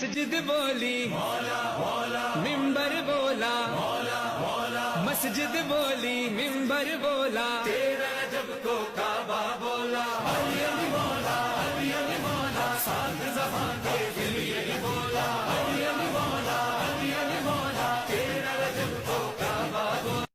मस्जिद बोली मिंबर बोला, मस्जिद बोली मिंबर बोला, तेरा रजब को काबा बोला, अली अली मौला, अली अली मौला, सात ज़बान के दिल यही बोला, अली अली मौला, अली अली मौला, तेरा रजब को काबा बोला।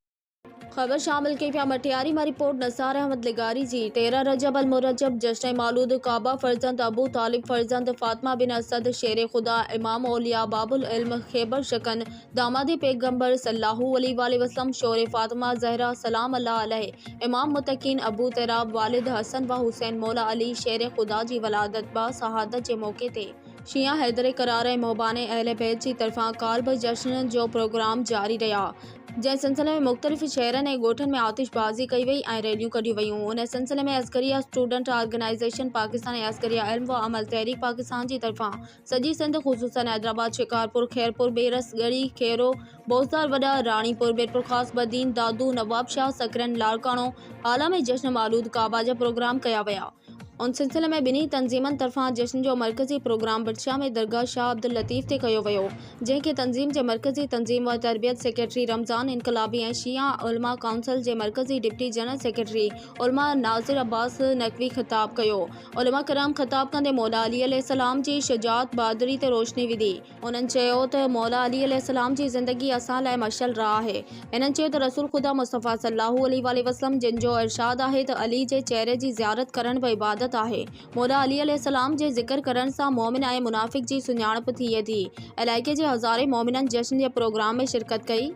खबर शामिल की पिया मटियारी में रिपोर्ट नसार अहमद लिगारी जी। 13 रजब अल मुरजब जश्न मौलूद काबा फर्जंद अबू तालिब फर्जंद फातिमा बिन असद शेर खुदा इमाम औलिया बाबुल इल्म खैबर शकन दामादी पैगंबर सल्लल्लाहु अलैहि वसल्लम शोर फातिमा जहरा सलाम अल्लाह अलैह इमाम मुतकीन अबू तराब वालिद हसन व हुसैन मौला अली शेर खुदा जी वलादत बा शहादत के मौके ते शिया हैदर करार मोहबान अहल बैत की तरफा काल्ब जश्न जो प्रोग्राम जारी रहा। जै सिलसिले में मुख्तलिफ़ शहरन ऐं ॻोठनि में आतिशबाज़ी कई वई ऐं रैलियूं कढियूं वयूं। उन सिलसिले में अस्करिया स्टूडेंट ऑर्गेनाइज़ेशन पाकिस्तान ऐं अस्करिया इल्म व अमल तहरीक पाकिस्तान की तरफा सॼी सिंध ख़ुसूसन हैदराबाद, शिकारपुर, खैरपुर, बेरस, गढ़ी, खेरो, बोज़दार वॾा, राणीपुर, बेरपुर ख़ास, बदीन, दादू, नवाबशाह, सकरन, लाड़काणो आला में जश्न मौलूद काबा जा प्रोग्राम कया वया। उन सिलसिले में ॿिन्ही तंज़ीमनि तरफ़ां जश्न जो मरकज़ी प्रोग्राम बदशाह में दरगाह शाह अब्दुल लतीफ़ ते कयो वियो, जंहिंखे तंज़ीम जे मरकज़ी तंज़ीम व तरबियत सेक्रेटरी रमज़ान इनकलाबी ऐं शिया उलमा काउंसिल जे मरकज़ी डिप्टी जनरल सेक्रेटरी उलमा नाज़िर अब्बास नकवी ख़िताब कयो। उलमा कराम ख़िताब कंदे मौला अली अलैहिस्सलाम जी शुजाअत बहादुरी ते रोशनी विधी। उन्हनि चयो त मौला अली अलैहिस्सलाम जी ज़िंदगी असां लाइ मशल राह आहे। इन्हनि चयो त रसूल ख़ुदा मुस्तफ़ा सल्लल्लाहु अलैहि वसल्लम जिन जो इरशाद आहे त अली जे चेहरे जी ज़ियारत करण बि इबादत आहे। मौला अली अलैहिस्सलाम जे ज़िक्र करण सां मोमिन ऐं मुनाफ़िक़ जी सुञाणप थिए थी। इलाइक़े जे हज़ारे मोमिननि जश्न जे प्रोग्राम में शिरकत कई।